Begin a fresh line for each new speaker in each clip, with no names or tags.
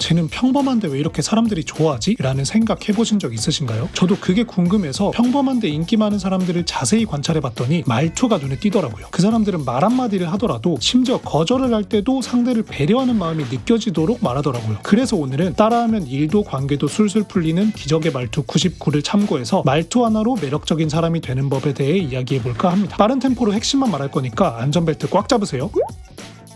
쟤는 평범한데 왜 이렇게 사람들이 좋아하지? 라는 생각 해보신 적 있으신가요? 저도 그게 궁금해서 평범한데 인기 많은 사람들을 자세히 관찰해봤더니 말투가 눈에 띄더라고요. 그 사람들은 말 한마디를 하더라도 심지어 거절을 할 때도 상대를 배려하는 마음이 느껴지도록 말하더라고요. 그래서 오늘은 따라하면 일도 관계도 술술 풀리는 기적의 말투 99를 참고해서 말투 하나로 매력적인 사람이 되는 법에 대해 이야기해볼까 합니다. 빠른 템포로 핵심만 말할 거니까 안전벨트 꽉 잡으세요.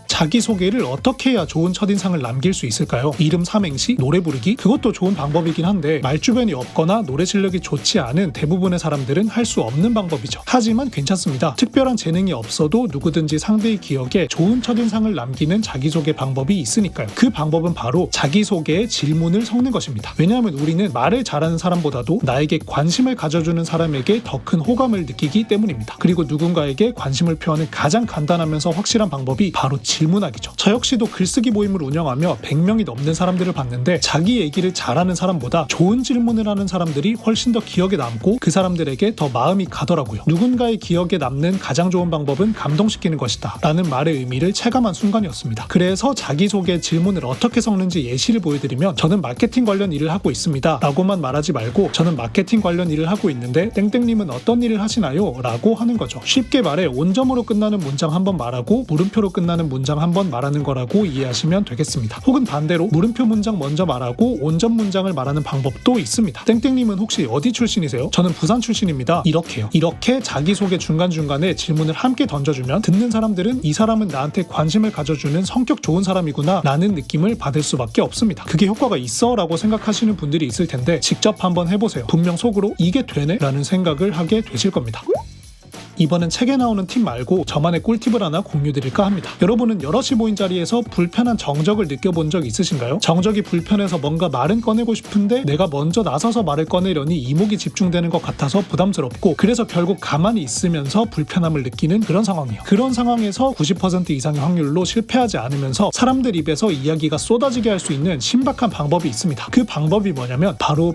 자기소개를 어떻게 해야 좋은 첫인상을 남길 수 있을까요? 이름 삼행시, 노래 부르기? 그것도 좋은 방법이긴 한데 말주변이 없거나 노래 실력이 좋지 않은 대부분의 사람들은 할 수 없는 방법이죠. 하지만 괜찮습니다. 특별한 재능이 없어도 누구든지 상대의 기억에 좋은 첫인상을 남기는 자기소개 방법이 있으니까요. 그 방법은 바로 자기소개에 질문을 섞는 것입니다. 왜냐하면 우리는 말을 잘하는 사람보다도 나에게 관심을 가져주는 사람에게 더 큰 호감을 느끼기 때문입니다. 그리고 누군가에게 관심을 표하는 가장 간단하면서 확실한 방법이 바로 질문하기죠. 저 역시도 글쓰기 모임을 운영하며 100명이 넘는 사람들을 봤는데 자기 얘기를 잘하는 사람보다 좋은 질문을 하는 사람들이 훨씬 더 기억에 남고 그 사람들에게 더 마음이 가더라고요. 누군가의 기억에 남는 가장 좋은 방법은 감동시키는 것이다 라는 말의 의미를 체감한 순간이었습니다. 그래서 자기소개 질문을 어떻게 섞는지 예시를 보여드리면 저는 마케팅 관련 일을 하고 있습니다 라고만 말하지 말고 저는 마케팅 관련 일을 하고 있는데 땡땡님은 어떤 일을 하시나요? 라고 하는 거죠. 쉽게 말해 온점으로 끝나는 문장 한번 말하고 물음표로 끝나는 문장 한번 말하는 거라고 이해하시면 되겠습니다. 혹은 반대로 물음표 문장 먼저 말하고 온점 문장을 말하는 방법도 있습니다. 땡땡님은 혹시 어디 출신이세요? 저는 부산 출신입니다. 이렇게요. 이렇게 자기소개 중간중간에 질문을 함께 던져주면 듣는 사람들은 이 사람은 나한테 관심을 가져주는 성격 좋은 사람이구나 라는 느낌을 받을 수밖에 없습니다. 그게 효과가 있어 라고 생각하시는 분들이 있을 텐데 직접 한번 해보세요. 분명 속으로 이게 되네? 라는 생각을 하게 되실 겁니다. 이번엔 책에 나오는 팁 말고 저만의 꿀팁을 하나 공유드릴까 합니다. 여러분은 여럿이 모인 자리에서 불편한 정적을 느껴본 적 있으신가요? 정적이 불편해서 뭔가 말은 꺼내고 싶은데 내가 먼저 나서서 말을 꺼내려니 이목이 집중되는 것 같아서 부담스럽고 그래서 결국 가만히 있으면서 불편함을 느끼는 그런 상황이에요. 그런 상황에서 90% 이상의 확률로 실패하지 않으면서 사람들 입에서 이야기가 쏟아지게 할 수 있는 신박한 방법이 있습니다. 그 방법이 뭐냐면 바로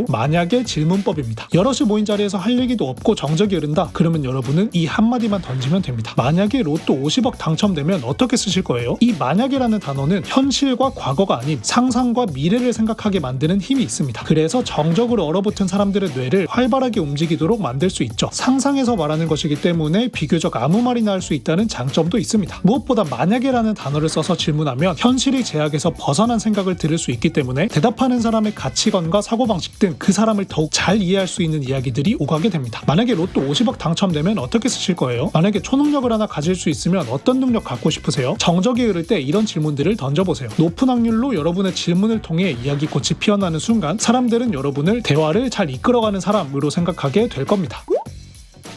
만약의 질문법입니다. 여럿이 모인 자리에서 할 얘기도 없고 정적이 흐른다. 그러면 여러분은 이 한마디만 던지면 됩니다. 만약에 로또 50억 당첨되면 어떻게 쓰실 거예요? 이 만약이라는 단어는 현실과 과거가 아닌 상상과 미래를 생각하게 만드는 힘이 있습니다. 그래서 정적으로 얼어붙은 사람들의 뇌를 활발하게 움직이도록 만들 수 있죠. 상상해서 말하는 것이기 때문에 비교적 아무 말이나 할 수 있다는 장점도 있습니다. 무엇보다 만약에라는 단어를 써서 질문하면 현실의 제약에서 벗어난 생각을 들을 수 있기 때문에 대답하는 사람의 가치관과 사고방식 등 그 사람을 더욱 잘 이해할 수 있는 이야기들이 오가게 됩니다. 만약에 로또 50억 당첨되면 어떻게 쓰실 거예요? 만약에 초능력을 하나 가질 수 있으면 어떤 능력 갖고 싶으세요? 정적이 흐를 때 이런 질문들을 던져보세요. 높은 확률로 여러분의 질문을 통해 이야기꽃이 피어나는 순간 사람들은 여러분을 대화를 잘 이끌어가는 사람으로 생각하게 될 겁니다.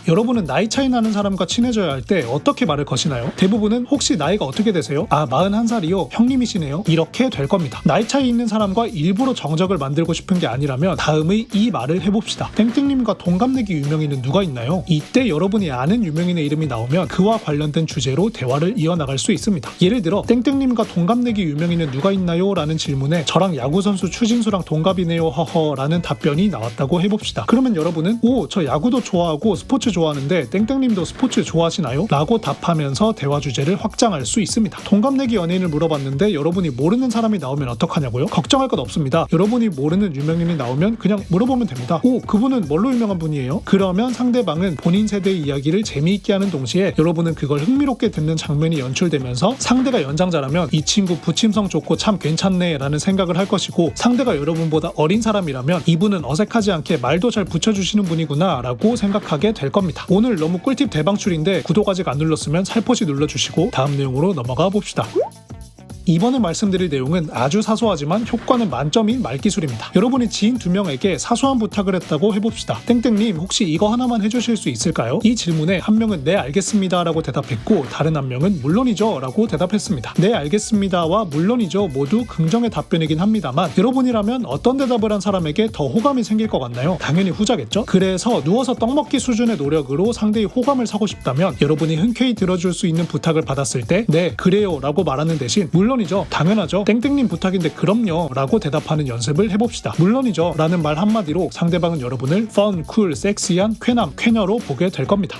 여러분은 나이 차이 나는 사람과 친해져야 할 때 어떻게 말을 거시나요? 대부분은 혹시 나이가 어떻게 되세요? 41살이요? 형님이시네요? 이렇게 될 겁니다. 나이 차이 있는 사람과 일부러 정적을 만들고 싶은 게 아니라면 다음의 이 말을 해봅시다. 땡땡님과 동갑내기 유명인은 누가 있나요? 이때 여러분이 아는 유명인의 이름이 나오면 그와 관련된 주제로 대화를 이어나갈 수 있습니다. 예를 들어 땡땡님과 동갑내기 유명인은 누가 있나요? 라는 질문에 저랑 야구선수 추진수랑 동갑이네요 허허 라는 답변이 나왔다고 해봅시다. 그러면 여러분은 오, 저 야구도 좋아하고 스포츠 좋아하는데 땡땡님도 스포츠 좋아하시나요? 라고 답하면서 대화 주제를 확장할 수 있습니다. 동갑내기 연예인을 물어봤는데 여러분이 모르는 사람이 나오면 어떡하냐고요? 걱정할 것 없습니다. 여러분이 모르는 유명인이 나오면 그냥 물어보면 됩니다. 오, 그분은 뭘로 유명한 분이에요? 그러면 상대방은 본인 세대의 이야기를 재미있게 하는 동시에 여러분은 그걸 흥미롭게 듣는 장면이 연출되면서 상대가 연장자라면 이 친구 부침성 좋고 참 괜찮네 라는 생각을 할 것이고 상대가 여러분보다 어린 사람이라면 이분은 어색하지 않게 말도 잘 붙여주시는 분이구나 라고 생각하게 될 겁니다. 오늘 너무 꿀팁 대방출인데 구독 아직 안 눌렀으면 살포시 눌러주시고 다음 내용으로 넘어가 봅시다. 이번에 말씀드릴 내용은 아주 사소하지만 효과는 만점인 말기술입니다. 여러분이 지인 2명에게 사소한 부탁을 했다고 해봅시다. 땡땡님 혹시 이거 하나만 해주실 수 있을까요? 이 질문에 한 명은 네 알겠습니다 라고 대답했고 다른 한 명은 물론이죠 라고 대답했습니다. 네 알겠습니다와 물론이죠 모두 긍정의 답변이긴 합니다만 여러분이라면 어떤 대답을 한 사람에게 더 호감이 생길 것 같나요? 당연히 후자겠죠? 그래서 누워서 떡먹기 수준의 노력으로 상대의 호감을 사고 싶다면 여러분이 흔쾌히 들어줄 수 있는 부탁을 받았을 때 네 그래요 라고 말하는 대신 물론이죠. 당연하죠. 땡땡님 부탁인데 그럼요 라고 대답하는 연습을 해봅시다. 물론이죠 라는 말 한마디로 상대방은 여러분을 펀, 쿨, 섹시한 쾌남, 쾌녀로 보게 될 겁니다.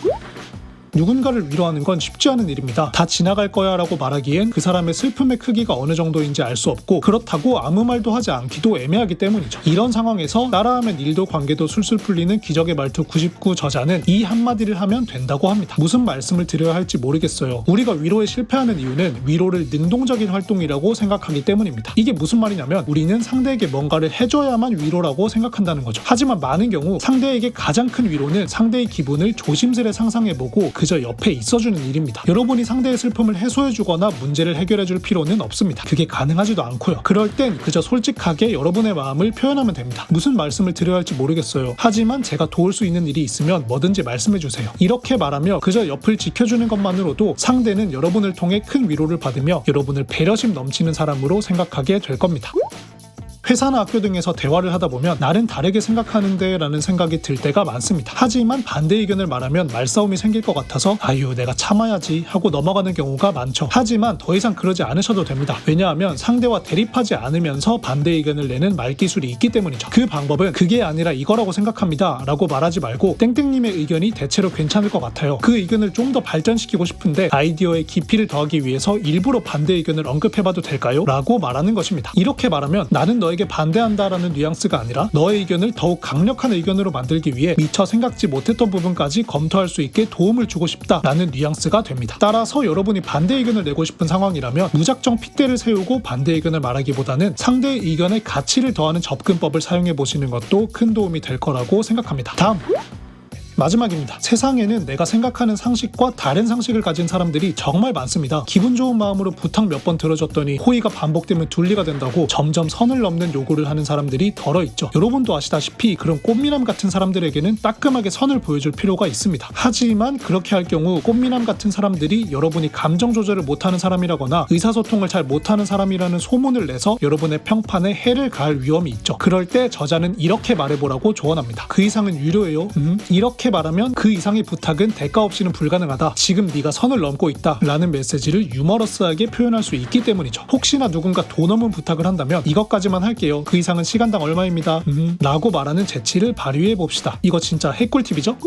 누군가를 위로하는 건 쉽지 않은 일입니다. 다 지나갈 거야 라고 말하기엔 그 사람의 슬픔의 크기가 어느 정도인지 알 수 없고, 그렇다고 아무 말도 하지 않기도 애매하기 때문이죠. 이런 상황에서 따라하면 일도 관계도 술술 풀리는 기적의 말투 99 저자는 이 한마디를 하면 된다고 합니다. 무슨 말씀을 드려야 할지 모르겠어요. 우리가 위로에 실패하는 이유는 위로를 능동적인 활동이라고 생각하기 때문입니다. 이게 무슨 말이냐면 우리는 상대에게 뭔가를 해줘야만 위로라고 생각한다는 거죠. 하지만 많은 경우 상대에게 가장 큰 위로는 상대의 기분을 조심스레 상상해보고 그저 옆에 있어주는 일입니다. 여러분이 상대의 슬픔을 해소해주거나 문제를 해결해줄 필요는 없습니다. 그게 가능하지도 않고요. 그럴 땐 그저 솔직하게 여러분의 마음을 표현하면 됩니다. 무슨 말씀을 드려야 할지 모르겠어요. 하지만 제가 도울 수 있는 일이 있으면 뭐든지 말씀해주세요. 이렇게 말하며 그저 옆을 지켜주는 것만으로도 상대는 여러분을 통해 큰 위로를 받으며 여러분을 배려심 넘치는 사람으로 생각하게 될 겁니다. 회사나 학교 등에서 대화를 하다 보면 나는 다르게 생각하는데 라는 생각이 들 때가 많습니다. 하지만 반대 의견을 말하면 말싸움이 생길 것 같아서 아유 내가 참아야지 하고 넘어가는 경우가 많죠. 하지만 더 이상 그러지 않으셔도 됩니다. 왜냐하면 상대와 대립하지 않으면서 반대 의견을 내는 말기술이 있기 때문이죠. 그 방법은 그게 아니라 이거라고 생각합니다 라고 말하지 말고 땡땡님의 의견이 대체로 괜찮을 것 같아요. 그 의견을 좀 더 발전시키고 싶은데 아이디어의 깊이를 더하기 위해서 일부러 반대 의견을 언급해봐도 될까요? 라고 말하는 것입니다. 이렇게 말하면 나는 너에게 반대한다라는 뉘앙스가 아니라 너의 의견을 더욱 강력한 의견으로 만들기 위해 미처 생각지 못했던 부분까지 검토할 수 있게 도움을 주고 싶다라는 뉘앙스가 됩니다. 따라서 여러분이 반대 의견을 내고 싶은 상황이라면 무작정 핏대를 세우고 반대 의견을 말하기보다는 상대의 의견에 가치를 더하는 접근법을 사용해 보시는 것도 큰 도움이 될 거라고 생각합니다. 다음! 마지막입니다. 세상에는 내가 생각하는 상식과 다른 상식을 가진 사람들이 정말 많습니다. 기분 좋은 마음으로 부탁 몇 번 들어줬더니 호의가 반복되면 둘리가 된다고 점점 선을 넘는 요구를 하는 사람들이 덜어 있죠. 여러분도 아시다시피 그런 꽃미남 같은 사람들에게는 따끔하게 선을 보여줄 필요가 있습니다. 하지만 그렇게 할 경우 꽃미남 같은 사람들이 여러분이 감정 조절을 못하는 사람이라거나 의사소통을 잘 못하는 사람이라는 소문을 내서 여러분의 평판에 해를 가할 위험이 있죠. 그럴 때 저자는 이렇게 말해보라고 조언합니다. 그 이상은 유료예요. 이렇게 말하면 그 이상의 부탁은 대가 없이는 불가능하다. 지금 네가 선을 넘고 있다 라는 메시지를 유머러스하게 표현할 수 있기 때문이죠. 혹시나 누군가 돈 없는 부탁을 한다면 이것까지만 할게요. 그 이상은 시간당 얼마입니다. 라고 말하는 재치를 발휘해 봅시다. 이거 진짜 핵꿀팁이죠?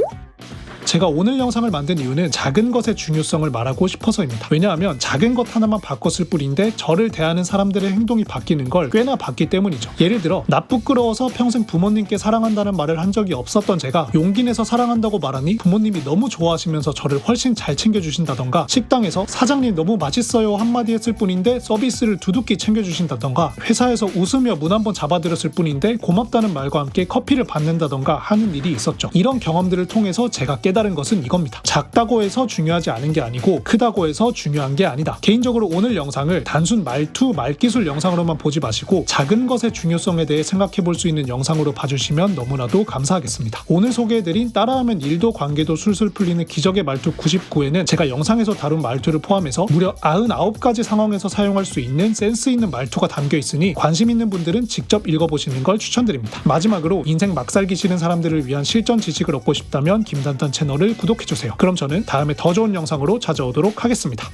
제가 오늘 영상을 만든 이유는 작은 것의 중요성을 말하고 싶어서입니다. 왜냐하면 작은 것 하나만 바꿨을 뿐인데 저를 대하는 사람들의 행동이 바뀌는 걸 꽤나 봤기 때문이죠. 예를 들어 나 부끄러워서 평생 부모님께 사랑한다는 말을 한 적이 없었던 제가 용기 내서 사랑한다고 말하니 부모님이 너무 좋아하시면서 저를 훨씬 잘 챙겨주신다던가, 식당에서 사장님 너무 맛있어요 한마디 했을 뿐인데 서비스를 두둑히 챙겨주신다던가, 회사에서 웃으며 문 한번 잡아드렸을 뿐인데 고맙다는 말과 함께 커피를 받는다던가 하는 일이 있었죠. 이런 경험들을 통해서 제가 깨달은 것은 이겁니다. 작다고 해서 중요하지 않은 게 아니고 크다고 해서 중요한 게 아니다. 개인적으로 오늘 영상을 단순 말투, 말기술 영상으로만 보지 마시고 작은 것의 중요성에 대해 생각해 볼 수 있는 영상으로 봐주시면 너무나도 감사하겠습니다. 오늘 소개해드린 따라하면 일도 관계도 술술 풀리는 기적의 말투 99에는 제가 영상에서 다룬 말투를 포함해서 무려 99가지 상황에서 사용할 수 있는 센스 있는 말투가 담겨 있으니 관심 있는 분들은 직접 읽어보시는 걸 추천드립니다. 마지막으로 인생 막 살기 싫은 사람들을 위한 실전 지식을 얻고 싶다면 김단단 채널을 구독해주세요. 그럼 저는 다음에 더 좋은 영상으로 찾아오도록 하겠습니다.